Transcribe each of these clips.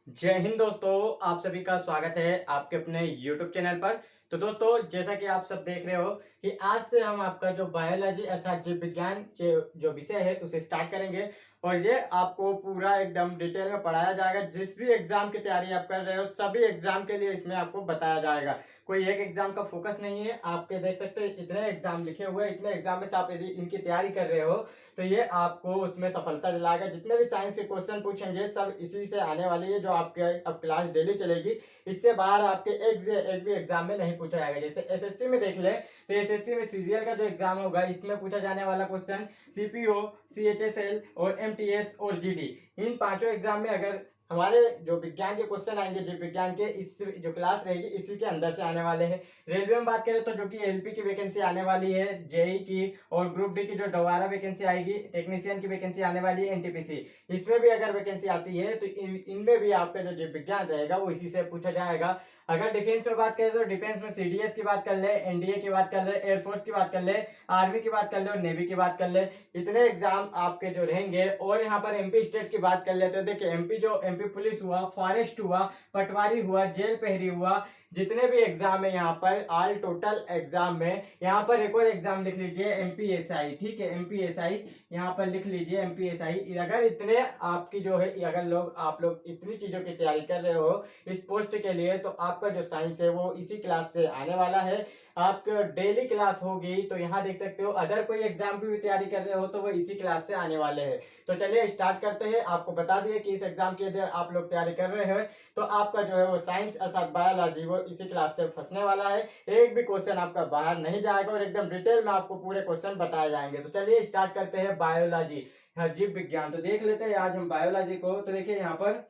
जय हिंद दोस्तों। आप सभी का स्वागत है आपके अपने YouTube चैनल पर। तो दोस्तों, जैसा कि आप सब देख रहे हो कि आज से हम आपका जो बायोलॉजी अर्थात जीव विज्ञान जो विषय है उसे स्टार्ट करेंगे और ये आपको पूरा एकदम डिटेल में पढ़ाया जाएगा। जिस भी एग्जाम की तैयारी आप कर रहे हो सभी एग्जाम के लिए इसमें आपको बताया जाएगा। कोई एक एग्जाम का फोकस नहीं है। आपके देख सकते हो इतने एग्जाम लिखे हुए हैं, इतने एग्जाम में से आप यदि इनकी तैयारी कर रहे हो तो ये आपको उसमें सफलता दिलाएगा। जितने भी साइंस के क्वेश्चन पूछेंगे सब इसी से आने वाली है। जो आपके अब क्लास डेली चलेगी, इससे बाहर आपके एक भी एग्जाम में नहीं पूछा जाएगा। जैसे एसएससी में देख ले तो एसएससी में सीजीएल का जो एग्जाम होगा इसमें पूछा जाने वाला क्वेश्चन सीपीओ, सीएचएसएल और एमटीएस और जीडी, इन पांचों एग्जाम में अगर हमारे जो विज्ञान के क्वेश्चन आएंगे, जीव विज्ञान के, इस जो क्लास रहेगी इसी के अंदर से आने वाले हैं। रेलवे में बात करें तो जो कि एलपी की वैकेंसी आने वाली है, जेई की और ग्रुप डी की जो दोबारा वैकेंसी आएगी, टेक्नीशियन की वैकेंसी आने वाली है, एनटीपीसी, इसमें भी अगर वैकेंसी आती है तो इनमें भी आपका जो जीव विज्ञान रहेगा वो इसी से पूछा जाएगा। अगर डिफेंस में बात करें तो डिफेंस में सीडीएस की बात कर ले, एनडीए की बात कर ले, एयरफोर्स की बात कर ले, आर्मी की बात कर ले और नेवी की बात कर ले, इतने एग्जाम आपके जो रहेंगे। और यहाँ पर एमपी स्टेट की बात कर ले तो देखिए एमपी पुलिस हुआ, फॉरेस्ट हुआ, पटवारी हुआ, जेल पहरी हुआ, जितने भी एग्जाम है यहाँ पर ऑल टोटल एग्जाम में, यहाँ पर एक और एग्जाम लिख लीजिए एमपीएसआई। ठीक है, एमपीएसआई यहाँ पर लिख लीजिए एमपीएसआई। अगर इतने आपकी जो है, अगर आप लोग इतनी चीजों की तैयारी कर रहे हो इस पोस्ट के लिए तो आपका जो साइंस है वो इसी क्लास से आने वाला है। आपका डेली क्लास होगी तो यहाँ देख सकते हो। अदर कोई एग्जाम की भी तैयारी कर रहे हो तो वो इसी क्लास से आने वाले हैं। तो चलिए स्टार्ट करते हैं। आपको बता दिए कि इस एग्जाम की यदि आप लोग तैयारी कर रहे हो तो आपका जो है वो साइंस अर्थात बायोलॉजी वो इसी क्लास से फंसने वाला है। एक भी क्वेश्चन आपका बाहर नहीं जाएगा और एकदम डिटेल में आपको पूरे क्वेश्चन बताए जाएंगे। तो चलिए स्टार्ट करते हैं बायोलॉजी, जीव विज्ञान। तो देख लेते हैं आज हम बायोलॉजी को। तो देखिए यहाँ पर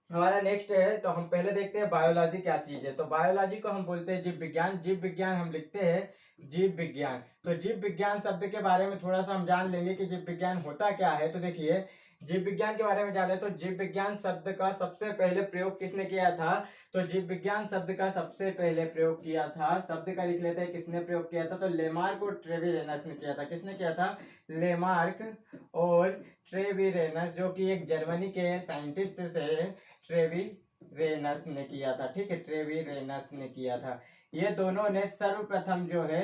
हमारा नेक्स्ट है, तो हम पहले देखते हैं बायोलॉजी क्या चीज है। तो बायोलॉजी को हम बोलते हैं जीव विज्ञान। जीव विज्ञान हम लिखते हैं जीव विज्ञान। तो जीव विज्ञान शब्द के बारे में थोड़ा सा हम जान लेंगे कि जीव विज्ञान होता क्या है। तो देखिए जीव विज्ञान के बारे में जाने तो जीव विज्ञान शब्द का सबसे पहले प्रयोग किसने किया था। तो जीव विज्ञान शब्द का सबसे पहले प्रयोग किया था, शब्द का लिख लेते हैं किसने प्रयोग किया था। तो लेमार्क और ट्रेविरेनस ने किया था। किसने किया था? लेमार्क और ट्रेविरेनस, जो कि एक जर्मनी के साइंटिस्ट थे। ट्रेविरेनस ने किया था। ठीक है, ट्रेविरेनस ने किया था। ये दोनों ने सर्वप्रथम जो है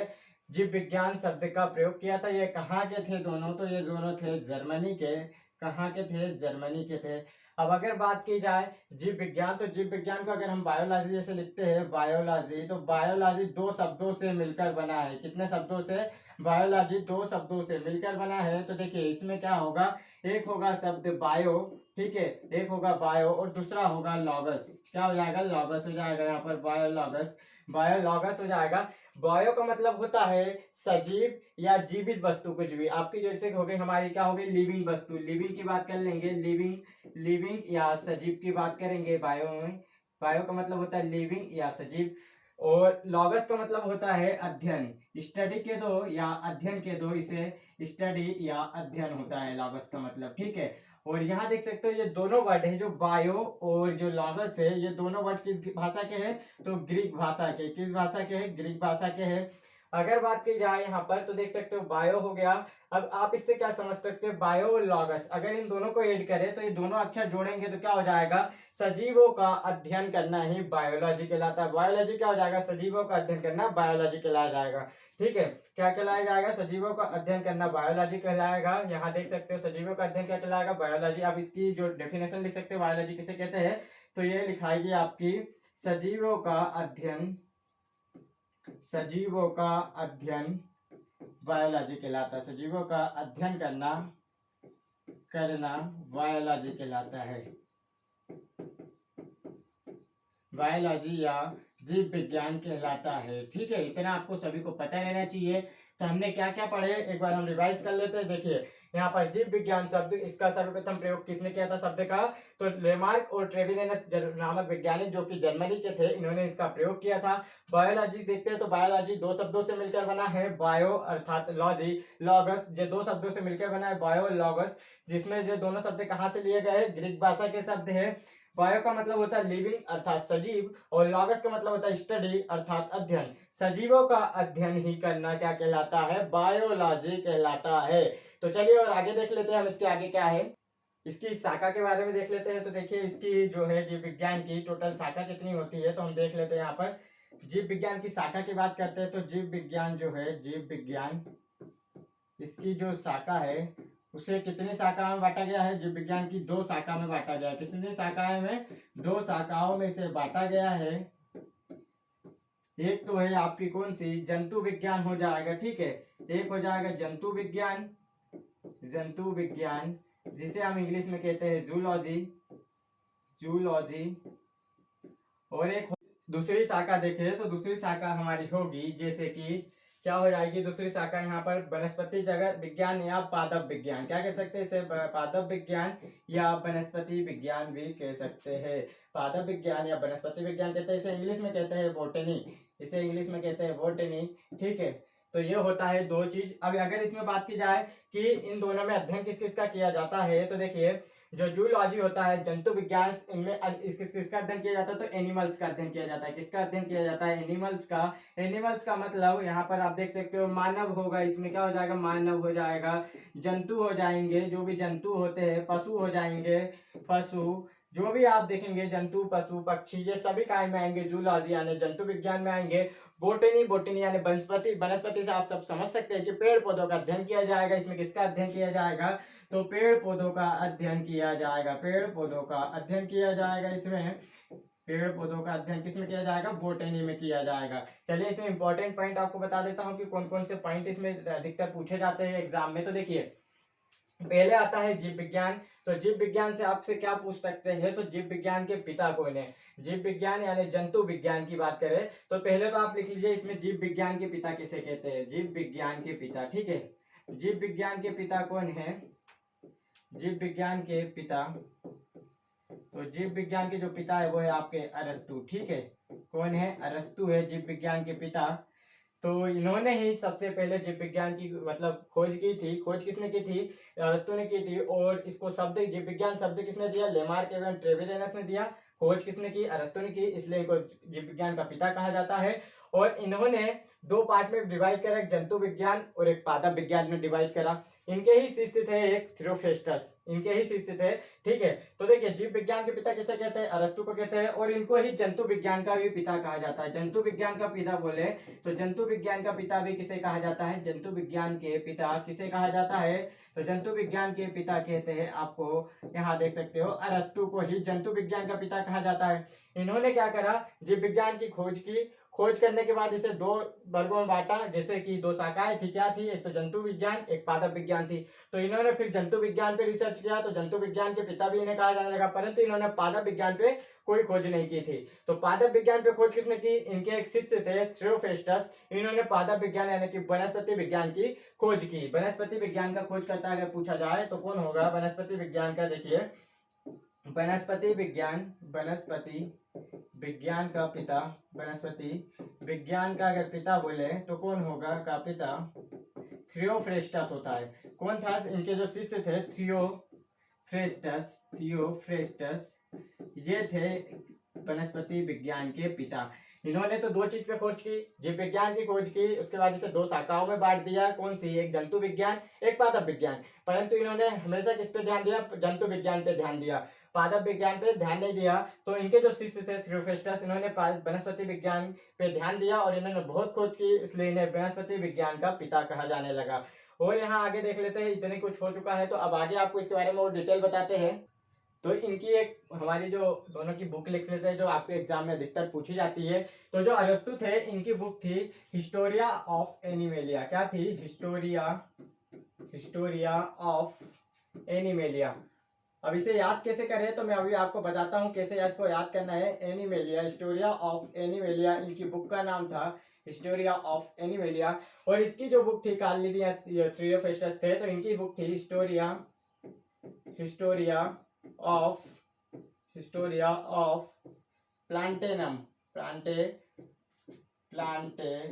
जीव विज्ञान शब्द का प्रयोग किया था। ये कहाँ के थे दोनों? तो ये दोनों थे जर्मनी के। कहाँ के थे? जर्मनी के थे। अब अगर बात की जाए जीव विज्ञान, तो जीव विज्ञान को अगर हम बायोलॉजी जैसे लिखते हैं बायोलॉजी, तो बायोलॉजी दो शब्दों से मिलकर बना है। कितने शब्दों से? बायोलॉजी दो शब्दों से मिलकर बना है। तो देखिए इसमें क्या होगा, एक होगा शब्द बायो, ठीक है, एक होगा बायो और दूसरा होगा लॉगस। क्या हो जाएगा? लॉगस हो जाएगा। यहाँ पर बायोलॉगस, बायोलॉगस हो जाएगा। बायो का मतलब होता है सजीव या जीवित वस्तु, कुछ भी आपकी। जैसे हो गई हमारी क्या हो गई? लिविंग वस्तु। लिविंग की बात कर लेंगे, लिविंग, लिविंग या सजीव की बात करेंगे बायो में। बायो का मतलब होता है लिविंग या सजीव। और लॉगस का मतलब होता है अध्ययन। स्टडी के दो या अध्ययन के दो, इसे स्टडी या अध्ययन होता है लॉगस का मतलब। ठीक है, और यहाँ देख सकते हो ये दोनों वर्ड है, जो बायो और जो लॉगस है, ये दोनों वर्ड किस भाषा के हैं? तो ग्रीक भाषा के। किस भाषा के हैं? ग्रीक भाषा के हैं। अगर बात की जाए यहाँ पर तो देख सकते हो बायो हो गया। अब आप इससे क्या समझ सकते हो? बायो और लॉगस, अगर इन दोनों को ऐड करें तो ये दोनों अक्षर जोड़ेंगे तो क्या हो जाएगा? सजीवों का अध्ययन करना ही बायोलॉजी कहलाता है। बायोलॉजी क्या हो जाएगा? सजीवों का अध्ययन करना बायोलॉजी कहलाया जाएगा। ठीक है, क्या कहलाया जाएगा? सजीवों का अध्ययन करना बायोलॉजी कहलाएगा। यहाँ देख सकते हो सजीवों का अध्ययन क्या कहलाएगा? बायोलॉजी। अब इसकी जो डेफिनेशन लिख सकते हो बायोलॉजी किसे कहते हैं, तो ये लिखाएगी आपकी सजीवों का अध्ययन, सजीवों का अध्ययन बायोलॉजी कहलाता है। सजीवों का अध्ययन करना करना बायोलॉजी कहलाता है। बायोलॉजी या जीव विज्ञान कहलाता है। ठीक है, इतना आपको सभी को पता रहना चाहिए। तो हमने क्या क्या पढ़े एक बार हम रिवाइज कर लेते हैं। देखिए यहाँ पर जीव विज्ञान शब्द, इसका सर्वप्रथम प्रयोग किसने किया था शब्द का? तो लेमार्क और ट्रेविरेनस नामक वैज्ञानिक जो कि जर्मनी के थे, इन्होंने इसका प्रयोग किया था। बायोलॉजी देखते हैं तो बायोलॉजी दो शब्दों से मिलकर बना है, बायो अर्थात लॉजी, लॉगस, जो दो शब्दों से मिलकर बना है, बायो लॉगस, जिसमें जो दोनों शब्द कहाँ से लिए गए हैं? ग्रीक भाषा के शब्द है। बायो का मतलब होता है लिविंग अर्थात सजीव और लॉगस का मतलब होता है स्टडी अर्थात अध्ययन। सजीवों का अध्ययन ही करना क्या कहलाता है? बायोलॉजी कहलाता है। तो चलिए और आगे देख लेते हैं हम इसके आगे क्या है। इसकी शाखा के बारे में देख लेते हैं। तो देखिए इसकी जो है जीव विज्ञान की टोटल शाखा कितनी होती है, तो हम देख लेते हैं यहाँ पर। जीव विज्ञान की शाखा की बात करते हैं तो जीव विज्ञान जो है, जीव विज्ञान इसकी जो शाखा है उसे कितनी शाखा में बांटा गया है? जीव विज्ञान की 2 शाखा में बांटा गया है। कितनी शाखाएं में? 2 शाखाओं में से बांटा गया है। एक तो है आपकी कौन सी? जंतु विज्ञान हो जाएगा, ठीक है। एक हो जाएगा जंतु विज्ञान, जंतु विज्ञान जिसे हम इंग्लिश में कहते हैं जूलॉजी, जूलॉजी। और एक दूसरी शाखा देखें तो दूसरी शाखा हमारी होगी जैसे कि क्या हो जाएगी दूसरी शाखा यहाँ पर? वनस्पति जगत विज्ञान या पादप विज्ञान। क्या कह सकते हैं इसे? पादप विज्ञान या वनस्पति विज्ञान भी कह सकते हैं। पादप विज्ञान या वनस्पति विज्ञान कहते हैं, इसे इंग्लिश में कहते हैं बॉटनी, इसे इंग्लिश में कहते हैं बॉटनी, ठीक है। तो ये होता है 2 चीज। अब अगर इसमें बात की जाए कि इन दोनों में अध्ययन किस किस का किया जाता है, तो देखिए जो जूलॉजी होता है, जंतु विज्ञान, इनमें किसका अध्ययन किया जाता है? तो एनिमल्स का अध्ययन किया जाता है। किसका अध्ययन किया जाता है? एनिमल्स का। एनिमल्स का मतलब यहाँ पर आप देख सकते हो मानव होगा, इसमें क्या हो जाएगा? मानव हो जाएगा। जंतु हो जाएंगे, जो भी जंतु होते हैं, पशु हो जाएंगे, पशु जो भी आप देखेंगे, जंतु पशु पक्षी, ये सभी काय में आएंगे? जूलॉजी यानी जंतु विज्ञान में आएंगे। बोटनी, बोटनी यानी वनस्पति, वनस्पति से आप सब समझ सकते हैं कि पेड़ पौधों का अध्ययन किया जाएगा। इसमें किसका अध्ययन किया जाएगा? तो पेड़ पौधों का अध्ययन किया जाएगा, पेड़ पौधों का अध्ययन किया जाएगा। इसमें पेड़ पौधों का अध्ययन किसमें किया जाएगा? बोटनी में किया जाएगा। चलिए इसमें इंपॉर्टेंट पॉइंट आपको बता देता हूँ कि कौन कौन से पॉइंट इसमें अधिकतर पूछे जाते हैं एग्जाम में। तो देखिए पहले आता है जीव विज्ञान। तो जीव विज्ञान से आपसे क्या पूछ सकते हैं? तो जीव विज्ञान के पिता कौन है? जीव विज्ञान यानी जंतु विज्ञान की बात करें तो पहले तो आप लिख लीजिए इसमें जीव विज्ञान के पिता किसे कहते हैं? जीव विज्ञान के पिता, ठीक है। जीव विज्ञान के पिता कौन है? जीव विज्ञान के पिता, तो जीव विज्ञान के जो पिता है वो है आपके अरस्तु, ठीक है। कौन है? अरस्तु है जीव विज्ञान के पिता। तो इन्होंने ही सबसे पहले जीव विज्ञान की मतलब खोज की थी। खोज किसने की थी? अरस्तु ने की थी। और इसको शब्द जीव विज्ञान शब्द किसने दिया? लेमार्क एवं ट्रेविलियनस ने दिया। खोज किसने की? अरस्तु ने की, इसलिए इनको जीव विज्ञान का पिता कहा जाता है। और इन्होंने 2 पार्ट में डिवाइड करा, एक जंतु विज्ञान और एक पादप विज्ञान में डिवाइड करा। इनके ही शिष्य थे एक थियोफ्रेस्टस, इनके ही शिष्य थे, ठीक है। तो देखिए जीव विज्ञान के पिता किसे कहते हैं? अरस्तु को कहते हैं। और इनको ही जंतु विज्ञान का भी पिता कहा जाता है। जंतु विज्ञान का पिता बोले तो जंतु विज्ञान का पिता भी किसे कहा जाता है? जंतु विज्ञान के पिता किसे कहा जाता है? तो जंतु विज्ञान के पिता कहते हैं आपको, यहाँ देख सकते हो, अरस्तु को ही जंतु विज्ञान का पिता कहा जाता है। इन्होंने क्या करा? जीव विज्ञान की खोज की। खोज करने के बाद इसे 2 वर्गों में बांटा, जैसे कि 2 शाखाएं थी। क्या थी? एक तो जंतु विज्ञान, एक पादप विज्ञान थी। तो इन्होंने फिर जंतु विज्ञान पे रिसर्च किया, तो जंतु विज्ञान के पिता भी इन्हें कहा जाने लगा। परंतु इन्होंने पादप विज्ञान पे कोई खोज नहीं की थी। तो पादप विज्ञान पे खोज किसने की? इनके एक शिष्य थे थियोफ्रेस्टस। इन्होंने पादप विज्ञान यानी कि वनस्पति विज्ञान की खोज की। वनस्पति विज्ञान का खोजकर्ता अगर पूछा जाए तो कौन होगा वनस्पति विज्ञान का? देखिए वनस्पति विज्ञान, वनस्पति विज्ञान का पिता, वनस्पति विज्ञान का अगर पिता बोले तो कौन होगा? का पिता थियोफ्रेस्टस होता है। कौन था? इनके जो शिष्य थे थियोफ्रेस्टस, थियोफ्रेस्टस ये थे वनस्पति विज्ञान के पिता। इन्होंने तो 2 चीज पे खोज की, जीव विज्ञान की खोज की, उसके बाद इसे 2 शाखाओं में बांट दिया। कौन सी? एक जंतु विज्ञान, एक पादप विज्ञान। परंतु इन्होंने हमेशा किस पे ध्यान दिया? जंतु विज्ञान पे ध्यान दिया, पादप विज्ञान पे ध्यान नहीं दिया। तो इनके जो शिष्य थे थियोफ्रेस्टस, इन्होंने वनस्पति विज्ञान पे ध्यान दिया और इन्होंने बहुत खोज की, इसलिए इन्हें वनस्पति विज्ञान का पिता कहा जाने लगा। और यहाँ आगे देख लेते हैं, इतने कुछ हो चुका है। तो अब आगे आपको इसके बारे में और डिटेल बताते हैं। तो इनकी एक हमारी जो दोनों की बुक लिख लेते हैं जो आपके एग्जाम में अधिकतर पूछी जाती है। तो जो अरस्तु थे इनकी बुक थी हिस्टोरिया ऑफ एनिमेलिया। क्या थी? Historia, Historia of animalia. अब इसे याद कैसे करें तो मैं अभी आपको बताता हूँ कैसे इसको याद करना है। एनिमेलिया, हिस्टोरिया ऑफ एनिमेलिया, इनकी बुक का नाम था हिस्टोरिया ऑफ एनिमेलिया। और इसकी जो बुक थी कार्लिनियस थियोफ्रेस्टस थे, तो इनकी बुक थी Historia, Historia of, Historia of Plantarum, Plantarum,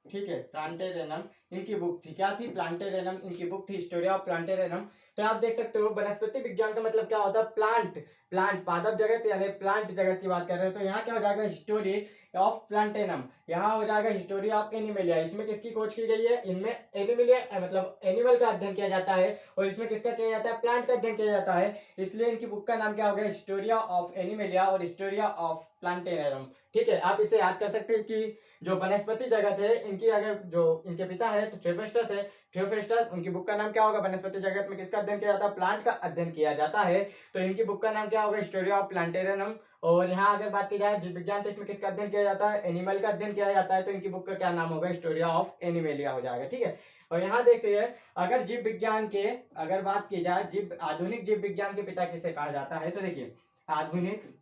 ठीक है, प्लांटेरेनम इनकी बुक थी, क्या थी, प्लांटेरेनम इनकी बुक थी, हिस्टोरी ऑफ प्लांटेरेनम। तो आप देख सकते हो वनस्पति विज्ञान का मतलब क्या होता है, प्लांट, प्लांट पादप जगत यानी प्लांट जगत की बात कर रहे हैं। तो यहाँ क्या हो जाएगा, हिस्टोरी ऑफ प्लांटेनम, यहाँ हो जाएगा हिस्टोरी ऑफ एनिमलिया। इसमें किसकी खोज की गई है, इनमें एनिमलिया मतलब एनिमल का अध्ययन किया जाता है, और इसमें किसका किया जाता है, प्लांट का अध्ययन किया जाता है। इसलिए इनकी बुक का नाम क्या हो गया, हिस्टोरिया ऑफ एनिमलिया और हिस्टोरिया ऑफ प्लांटेरम। ठीक है, आप इसे याद कर सकते हैं कि जो वनस्पति जगत है इनकी अगर जो इनके पिता है तो थियोफेस्टस है, थियोफेस्टस, उनकी बुक का नाम क्या होगा, वनस्पति जगत में किसका अध्ययन किया जाता है, प्लांट का अध्ययन किया जाता है। तो इनकी बुक का नाम क्या होगा, हिस्टोरी ऑफ प्लांटेरियम। और यहाँ अगर बात की जाए जीव विज्ञान, तो इसमें किसका अध्ययन किया जाता है, एनिमल का अध्ययन किया जाता है। तो इनकी बुक का क्या नाम होगा, हिस्टोरिया ऑफ एनिमेलिया हो जाएगा। ठीक है, और यहाँ देखिए अगर जीव विज्ञान के अगर बात की जाए, जीव आधुनिक जीव विज्ञान के पिता किसे कहा जाता है, तो देखिए आधुनिक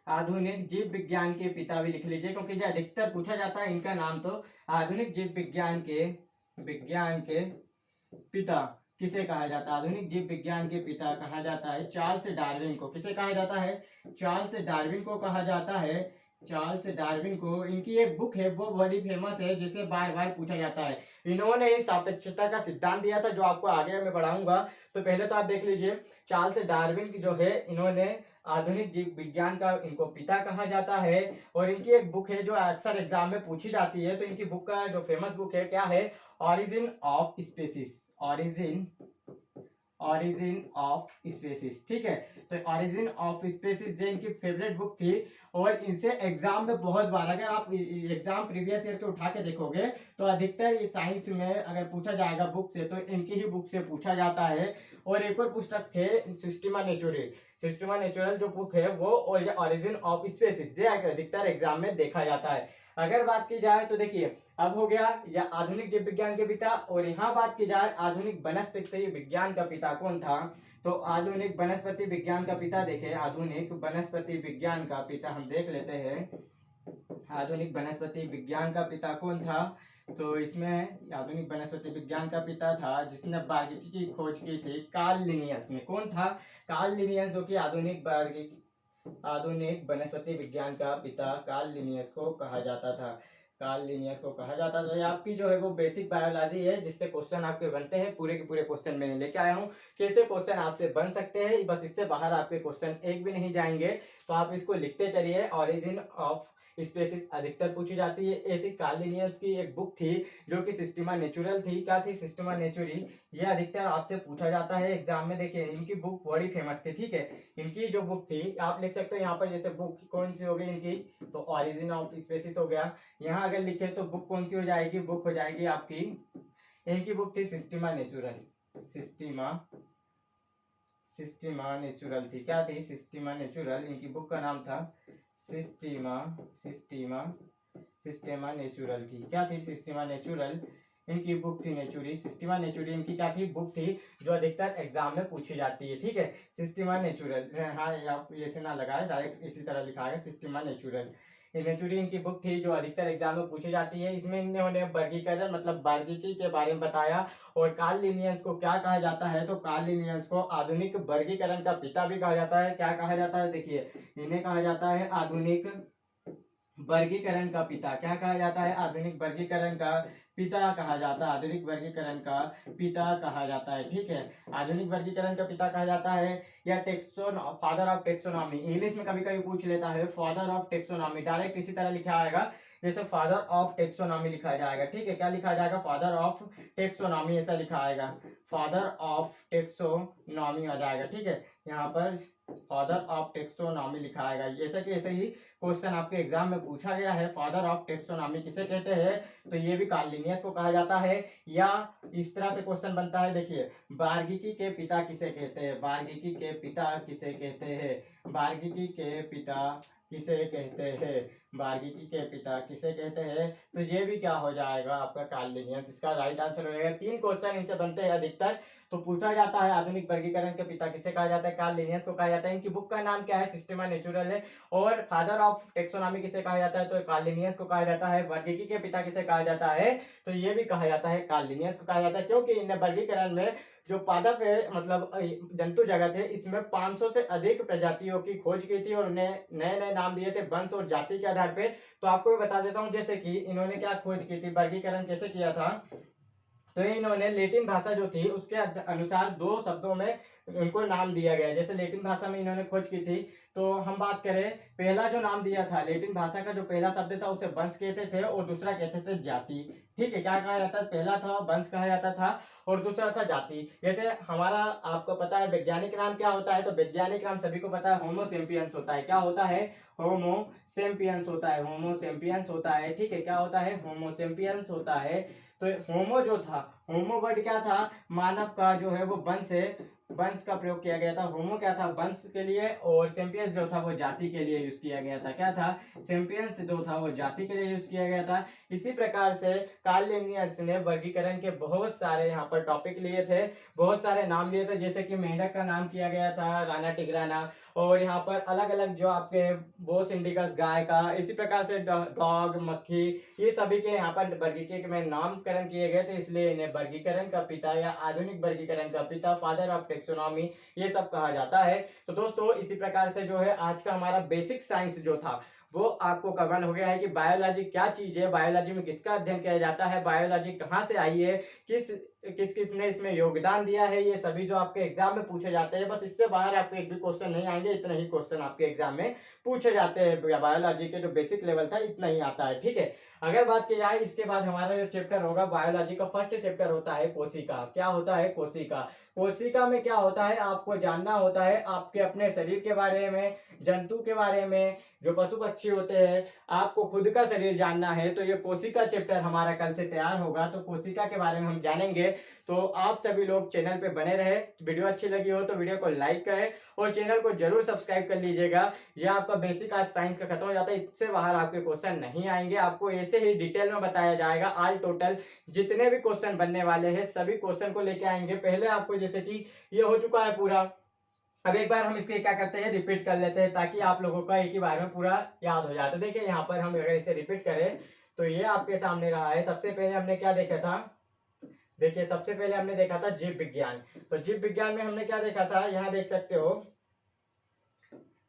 आधुनिक जीव विज्ञान के पिता भी लिख लीजिए, क्योंकि जो अधिकतर पूछा जाता है इनका नाम। तो आधुनिक जीव विज्ञान के पिता किसे कहा जाता है, आधुनिक जीव विज्ञान के पिता कहा जाता है चार्ल्स डार्विन को। किसे कहा जाता है, चार्ल्स डार्विन को कहा जाता है, चार्ल्स डार्विन को। इनकी एक बुक है वो बड़ी फेमस है, जिसे बार बार पूछा जाता है। इन्होंने ही सापेक्षता का सिद्धांत दिया था, जो आपको आगे मैं पढ़ाऊंगा। तो पहले तो आप देख लीजिए, चार्ल्स डार्विन की जो है, इन्होंने आधुनिक जीव विज्ञान का इनको पिता कहा जाता है। और इनकी एक बुक है जो अक्सर एग्जाम में पूछी जाती है। तो इनकी बुक का जो फेमस बुक है क्या है, origin of species, origin of species. ठीक है, तो ऑरिजिन ऑफ स्पेसिस जो इनकी फेवरेट बुक थी, और इनसे एग्जाम में बहुत बार, अगर आप एग्जाम प्रीवियस ईयर के उठा के देखोगे तो अधिकतर साइंस में अगर पूछा जाएगा बुक से, तो इनकी ही बुक से पूछा जाता है। और एक और पुस्तक थे सिस्टमा नेचुरल जो बुक है वो, और ऑरिजिन ऑफ स्पेसिस जो अधिकतर एग्जाम में देखा जाता है। अगर बात की जाए तो देखिए, अब हो गया या आधुनिक जीव विज्ञान के पिता, और यहाँ बात की जाए आधुनिक वनस्पति विज्ञान का पिता कौन था। तो आधुनिक वनस्पति विज्ञान का पिता देखें, आधुनिक वनस्पति विज्ञान का पिता हम देख लेते हैं, आधुनिक वनस्पति विज्ञान का पिता कौन था। तो इसमें आधुनिक वनस्पति विज्ञान का पिता था जिसने बार्गिकी की खोज की थी, कार्ल लिनियस में। कौन था, कार्ल लिनियस, जो कि आधुनिक वनस्पति विज्ञान का पिता कार्ल लिनियस को कहा जाता था, कार्ल लिनियस को कहा जाता था। ये आपकी जो है वो बेसिक बायोलॉजी है, जिससे क्वेश्चन आपके बनते हैं, पूरे के पूरे क्वेश्चन मैंने लेके आया हूँ। कैसे क्वेश्चन आपसे बन सकते हैं, बस इससे बाहर आपके क्वेश्चन एक भी नहीं जाएंगे। तो आप इसको लिखते चलिए, ऑरिजिन ऑफ स्पेसिस अधिकतर पूछी जाती है। ऐसी कार्ल लिनियस की एक बुक थी जो कि सिस्टमा नेचुरल थी, क्या थी, सिस्टमा नेचुरी। ये अधिकतर आपसे पूछा जाता है एग्जाम में। देखिए इनकी बुक बड़ी फेमस थी। ठीक है, इनकी जो बुक थी आप लिख सकते हो यहाँ पर, जैसे बुक कौन सी हो गई इनकी, तो ऑरिजिन ऑफ स्पेसिस हो गया। यहाँ अगर लिखे तो बुक कौन सी हो जाएगी, बुक हो जाएगी आपकी, इनकी बुक थी सिस्टमा नेचुरल, सिस्टमा नेचुरल थी, क्या थी, सिस्टमा नेचुरल। इनकी बुक का नाम था सिस्टमा नेचुरल थी, क्या थी, सिस्टमा नेचुरल। इनकी बुक थी नेचुरी, सिस्टमा नेचुरी इनकी क्या थी, बुक थी, जो अधिकतर एग्जाम में पूछी जाती है। ठीक है, सिस्टमा नेचुरल, हाँ आप ऐसे ना लगाए, डायरेक्ट इसी तरह लिखा है सिस्टमा नेचुरल। नेचुरी इनकी बुक थी जो अधिकतर एग्जाम में पूछी जाती है। इसमें इन्होंने वर्गीकरण मतलब बार्गिकी के बारे में बताया। और कार्ल लिनियस को क्या कहा जाता है, तो कार्ल लिनियस को आधुनिक वर्गीकरण का पिता भी कहा जाता है। क्या कहा जाता है, देखिए इन्हें कहा जाता है आधुनिक वर्गीकरण का पिता। क्या कहा जाता है, आधुनिक वर्गीकरण का पिता कहा जाता है, आधुनिक वर्गीकरण का पिता कहा जाता है। ठीक है, आधुनिक वर्गीकरण का पिता कहा जाता है, या फादर ऑफ टेक्सोनॉमी, इंग्लिश में कभी कभी पूछ लेता है फादर ऑफ टेक्सोनॉमी, डायरेक्ट इसी तरह लिखा आएगा जैसे फादर ऑफ टेक्सोनॉमी लिखा जाएगा। ठीक है, क्या लिखा जाएगा, फादर ऑफ टेक्सोनॉमी ऐसा लिखा आएगा, फादर ऑफ टेक्सोनॉमी आ जाएगा। ठीक है, यहाँ पर फादर ऑफ टेक्सोनॉमी लिखा आएगा, जैसे कि ऐसे ही क्वेश्चन आपके एग्जाम में पूछा गया है, फादर ऑफ टेक्सोनॉमी किसे कहते हैं, तो ये भी कार्ल लिनियस को कहा जाता है। या इस तरह से क्वेश्चन बनता है, देखिए बार्गिकी के पिता किसे कहते हैं, बार्गिकी के पिता किसे कहते हैं, बार्गिकी के पिता किसे कहते हैं, बार्गिकी के पिता किसे कहते हैं। तो ये भी क्या हो जाएगा आपका कार्ल लिनियस, इसका राइट आंसर होगा। 3 क्वेश्चन इनसे बनते हैं अधिकतर। तो पूछा जाता है आधुनिक वर्गीकरण के पिता किसे कहा जाता है, कार्ल लिनियस को कहा जाता है। इनकी बुक का नाम क्या है, सिस्टमा नेचुरल है। और फादर ऑफ टेक्सोनॉमी किसे कहा जाता है, तो कार्ल लिनियस को कहा जाता है। वर्गीकी के पिता किसे कहा जाता है, तो ये भी कहा जाता है कार्ल लिनियस को कहा जाता है, क्योंकि इन्हें वर्गीकरण में जो पादप है मतलब जंतु जगत है, इसमें 500 से अधिक प्रजातियों की खोज की थी और उन्हें नए नए नाम दिए थे वंश और जाति के आधार आधार पे। तो आपको भी बता देता हूँ, जैसे कि इन्होंने क्या खोज की थी, वर्गीकरण कैसे किया था। तो इन्होंने लैटिन भाषा जो थी उसके अनुसार दो शब्दों में उनको नाम दिया गया। जैसे लैटिन भाषा में इन्होंने खोज की थी, तो हम बात करें, पहला जो नाम दिया था लैटिन भाषा का, जो पहला शब्द था उसे वंश कहते थे और दूसरा कहते थे जाति। ठीक है, क्या कहा जाता है, पहला था वंश कहा जाता था और दूसरा था जाति। जैसे हमारा आपको पता है वैज्ञानिक नाम क्या होता है, तो वैज्ञानिक नाम सभी को पता है होमो सेपियंस होता है। क्या होता है, होमो सेपियंस होता है, होमो सेपियंस होता है। ठीक है, क्या होता है, होमो सेपियंस होता है। तो होमो जो था, होमो वर्ड क्या था, मानव का जो है वो वंश है, वंश का प्रयोग किया गया था। होमो क्या था, वंश के लिए, और सेपियंस जो था वो जाति के लिए यूज किया गया था। क्या था, सेपियंस जो था वो जाति के लिए यूज किया गया था। इसी प्रकार से कार्ल लिनियस ने वर्गीकरण के बहुत सारे यहाँ पर टॉपिक लिए थे, बहुत सारे नाम लिए थे। जैसे कि मेंढक का नाम किया गया था राना टिग्राना, और यहाँ पर अलग अलग जो आपके बोस इंडिकस गाय का, इसी प्रकार से डॉग, मक्खी, ये सभी के यहाँ पर वर्गीकरण में नामकरण किए गए थे। इसलिए इन्हें वर्गीकरण का पिता या आधुनिक वर्गीकरण का पिता, फादर ऑफ टेक्सोनॉमी, ये सब कहा जाता है। तो दोस्तों इसी प्रकार से जो है आज का हमारा बेसिक साइंस जो था वो आपको कवर हो गया है कि बायोलॉजी क्या चीज है, बायोलॉजी में किसका अध्ययन किया जाता है, बायोलॉजी कहाँ से आई है, किस किस किस ने इसमें योगदान दिया है, ये सभी जो आपके एग्जाम में पूछे जाते हैं। बस इससे बाहर आपको एक भी क्वेश्चन नहीं आएंगे, इतने ही क्वेश्चन आपके एग्जाम में पूछे जाते हैं। बायोलॉजी के जो बेसिक लेवल था इतना ही आता है। ठीक है, अगर बात की जाए इसके बाद हमारा जो चैप्टर होगा बायोलॉजी का, फर्स्ट चैप्टर होता है कोशिका। क्या होता है, कोशिका। कोशिका में क्या होता है, आपको जानना होता है आपके अपने शरीर के बारे में, जंतु के बारे में, जो पशु पक्षी होते हैं, आपको खुद का शरीर जानना है। तो ये कोशिका चैप्टर हमारा कल से तैयार होगा, तो कोशिका के बारे में हम जानेंगे। तो आप सभी लोग चैनल पे बने रहे, वीडियो अच्छी लगी हो तो वीडियो को लाइक करें और चैनल को जरूर सब्सक्राइब कर लीजिएगा। यह आपका बेसिक आज साइंस का खत्म हो जाता है, इससे बाहर आपके क्वेश्चन नहीं आएंगे, आपको ऐसे ही डिटेल में बताया जाएगा। आज टोटल जितने भी क्वेश्चन बनने वाले हैं सभी क्वेश्चन को लेके आएंगे। पहले आपको जैसे कि ये हो चुका है पूरा, अब एक बार हम इसके क्या करते हैं, रिपीट कर लेते हैं ताकि आप लोगों का एक ही बार में पूरा याद हो जाए। तो देखिए यहाँ पर हम अगर इसे रिपीट करें तो ये आपके सामने रहा है। सबसे पहले हमने क्या देखा था, देखिए सबसे पहले हमने देखा था जीव विज्ञान। तो जीव विज्ञान में हमने क्या देखा था, यहाँ देख सकते हो।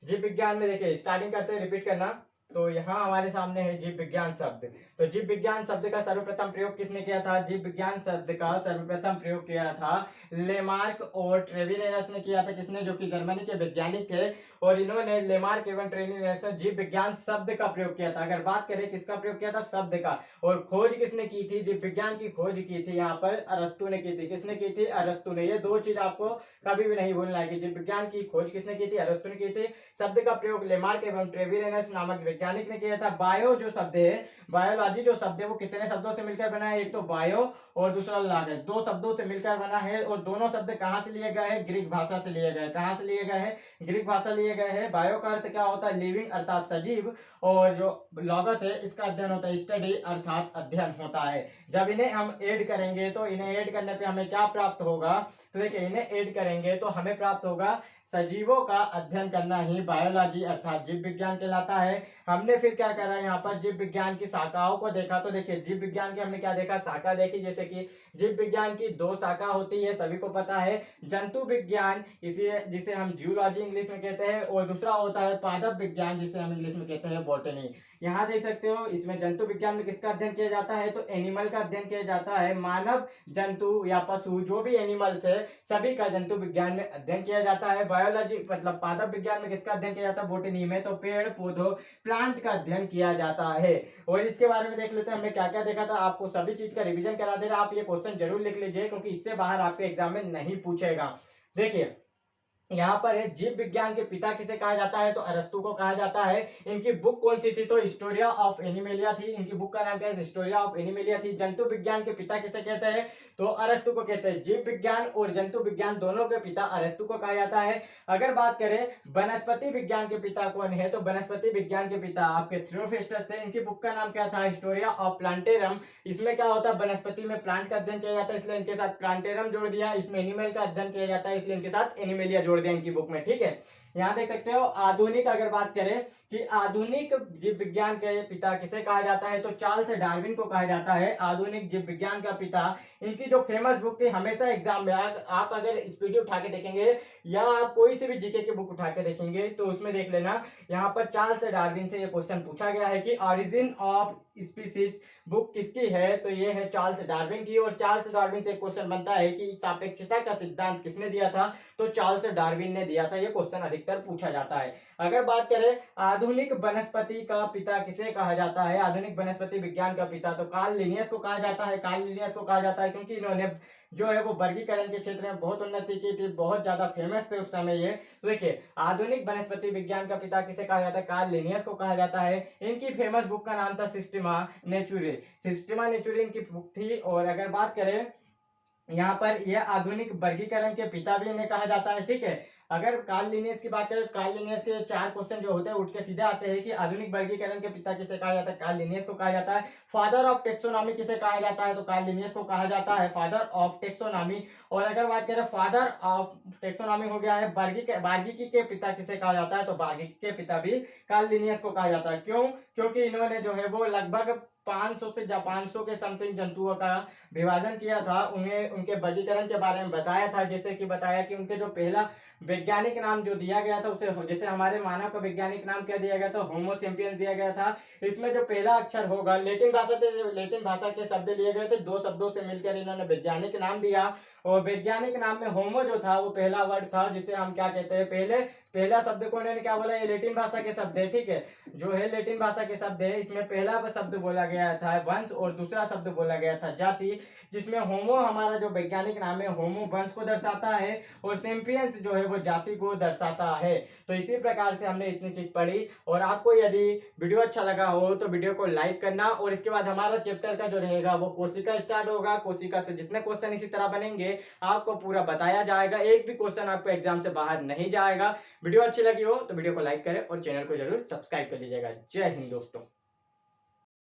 जीव विज्ञान में देखिए स्टार्टिंग करते हैं रिपीट करना। तो यहाँ हमारे सामने है जीव विज्ञान शब्द। तो जीव विज्ञान शब्द का सर्वप्रथम प्रयोग किसने किया था, जीव विज्ञान शब्द का सर्वप्रथम प्रयोग किया था लेमार्क और ट्रेविलेनस ने किया था। किसने, जो कि जर्मनी के वैज्ञानिक थे, और इन्होंने लेमार्क एवं ट्रेविलेनस ने जीव विज्ञान शब्द का प्रयोग किया था। अगर बात करें किसका प्रयोग किया था, शब्द का। और खोज किसने की थी, जीव विज्ञान की खोज की थी यहाँ पर अरस्तु ने की थी। किसने की थी, अरस्तु ने। ये दो चीज आपको कभी भी नहीं भूलना है कि जीव विज्ञान की खोज किसने की थी, अरस्तु ने की थी। शब्द का प्रयोग लेमार्क एवं ट्रेविलेनस नामक वैज्ञानिक ने किया था। बायो जो शब्द है, बायोलॉजी जो शब्द है वो कितने शब्दों से मिलकर बना है, एक तो बायो और दूसरा लॉग है, दो शब्दों से मिलकर बना है। और दोनों शब्द कहाँ से लिए गए हैं, ग्रीक भाषा से लिए गए। कहाँ से लिए गए हैं, ग्रीक भाषा लिए गए हैं। बायो का अर्थ क्या होता है, लिविंग अर्थात सजीव, और जो लॉगस है इसका अध्ययन होता है स्टडी अर्थात अध्ययन होता है। जब इन्हें हम ऐड करेंगे तो इन्हें ऐड करने पे हमें क्या प्राप्त होगा, तो देखिए इन्हें ऐड करेंगे तो हमें प्राप्त होगा सजीवों का अध्ययन करना ही बायोलॉजी अर्थात जीव विज्ञान कहलाता है। हमने फिर क्या करा, यहाँ पर जीव विज्ञान की शाखाओं को देखा। तो देखिए जीव विज्ञान की हमने क्या देखा, शाखा देखी। जैसे कि जीव विज्ञान की दो शाखा होती है, सभी को पता है, जंतु विज्ञान इसे जिसे हम जूलॉजी इंग्लिश में कहते हैं, और दूसरा होता है पादप विज्ञान जिसे हम इंग्लिश में कहते हैं बॉटनी। यहाँ देख सकते हो इसमें जंतु विज्ञान में किसका अध्ययन किया जाता है, तो एनिमल का अध्ययन किया जाता है। मानव, जंतु या पशु जो भी एनिमल्स है सभी का जंतु विज्ञान में अध्ययन किया जाता है। बायोलॉजी मतलब पादप विज्ञान में किसका अध्ययन किया जाता है, बॉटनी में, तो पेड़ पौधों प्लांट का अध्ययन किया जाता है। और इसके बारे में देख लेते हैं हमने क्या क्या देखा था। आपको सभी चीज का रिवीजन करा दे रहा, आप ये क्वेश्चन जरूर लिख लीजिए क्योंकि इससे बाहर आपके एग्जाम में नहीं पूछेगा। देखिए यहाँ पर है जीव विज्ञान के पिता किसे कहा जाता है, तो अरस्तु को कहा जाता है। इनकी बुक कौन सी थी, तो हिस्टोरिया ऑफ एनिमेलिया थी। इनकी बुक का नाम क्या है, हिस्टोरिया ऑफ एनिमेलिया थी। जंतु विज्ञान के पिता किसे कहते हैं, तो अरस्तु को कहते हैं। जीव विज्ञान और जंतु विज्ञान दोनों के पिता अरस्तु को कहा जाता है। अगर बात करें वनस्पति विज्ञान के पिता कौन है, तो वनस्पति विज्ञान के पिता आपके थियोफ्रेस्टस थे। इनकी बुक का नाम क्या था, हिस्टोरिया ऑफ प्लांटेरम। इसमें क्या होता है, वनस्पति में प्लांट का अध्ययन किया जाता है, इसलिए इनके साथ प्लांटेरम जोड़ दिया। इसमें एनिमल का अध्ययन किया जाता है, इसलिए इनके साथ एनिमेलिया जोड़ दिया इनकी बुक में। ठीक है, यहाँ देख सकते हो आधुनिक, अगर बात करें कि आधुनिक जीव विज्ञान के पिता किसे कहा जाता है, तो चार्ल्स डार्विन को कहा जाता है आधुनिक जीव विज्ञान का पिता। इनकी जो फेमस बुक थी, हमेशा एग्जाम में आप अगर इस वीडियो उठा के देखेंगे या आप कोई सी भी जीके की बुक उठा के देखेंगे तो उसमें देख लेना, यहाँ पर चार्ल्स डार्विन से ये क्वेश्चन पूछा गया है कि ऑरिजिन ऑफ स्पीसीज बुक किसकी है, तो ये है चार्ल्स डार्विन की। और चार्ल्स डार्विन से क्वेश्चन बनता है कि सापेक्षता का सिद्धांत किसने दिया था, तो चार्ल्स डार्विन ने दिया था। ये क्वेश्चन अधिकतर पूछा जाता है। अगर बात करें आधुनिक वनस्पति का पिता किसे कहा जाता है, आधुनिक वनस्पति विज्ञान का पिता, तो कार्ल लिनियस को कहा जाता है। कार्ल लिनियस को कहा जाता है क्योंकि इन्होंने जो है वो वर्गीकरण के क्षेत्र में बहुत उन्नति की थी, बहुत ज्यादा फेमस थे उस समय ये। तो देखिए आधुनिक वनस्पति विज्ञान का पिता किसे कहा जाता है, कार्ल लिनियस को कहा जाता है। इनकी फेमस बुक का नाम था सिस्टेमा नेचुरे, सिस्टेमा नेचुरे इनकी बुक थी। और अगर बात करें यहाँ पर यह आधुनिक वर्गीकरण के पिता भी इन्हें कहा जाता है, ठीक है। अगर कार्ल लिनियस की बात करें तो कार्ल लिनियस के 4 क्वेश्चन जो होते हैं उठ के सीधे आते हैं कि आधुनिक वर्गीकरण के पिता किसे कहा जाता है, कार्ल लिनियस को कहा जाता है। फादर ऑफ टेक्सोनॉमी किसे कहा जाता है, तो कार्ल लिनियस को कहा जाता है फादर ऑफ टेक्सोनॉमी। और अगर बात करें फादर ऑफ टेक्सोनॉमी हो गया है, बार्गिकी के पिता किसे कहा जाता है, तो बार्गिकी के पिता भी कार्ल लिनियस को कहा जाता है। क्यों? क्योंकि इन्होंने जो है वो लगभग 500 से 500 के समथिंग जंतुओं का विभाजन किया था, उन्हें उनके वर्गीकरण के बारे में बताया था। जैसे कि बताया कि उनके जो पहला वैज्ञानिक नाम जो दिया गया था उसे, जैसे हमारे मानव का वैज्ञानिक नाम क्या दिया गया था, होमो सेपियंस दिया गया था। इसमें जो पहला अक्षर होगा, लैटिन भाषा के शब्द लिए गए थे, 2 शब्दों से मिलकर इन्होंने वैज्ञानिक नाम दिया। और वैज्ञानिक नाम में होमो जो था वो पहला वर्ड था, जिसे हम क्या कहते हैं, पहला शब्द को उन्होंने क्या बोला, ये लैटिन भाषा के शब्द है, ठीक है, जो है लैटिन भाषा के शब्द है। इसमें पहला शब्द बोला गया था वंश और दूसरा शब्द बोला गया था जाति, जिसमें होमो हमारा जो वैज्ञानिक नाम है होमो वंश को दर्शाता है और सेम्पियंस जो है वो जाति को दर्शाता है। तो इसी प्रकार से हमने इतनी चीज पढ़ी। और आपको यदि वीडियो अच्छा लगा हो तो वीडियो को लाइक करना। और इसके बाद हमारा चैप्टर का जो रहेगा वो कोशिका स्टार्ट होगा। कोशिका से जितने क्वेश्चन इसी तरह बनेंगे आपको पूरा बताया जाएगा, एक भी क्वेश्चन आपको एग्जाम से बाहर नहीं जाएगा। वीडियो अच्छी लगी हो तो वीडियो को लाइक करें और चैनल को जरूर सब्सक्राइब कर लीजिएगा। जय हिंद दोस्तों।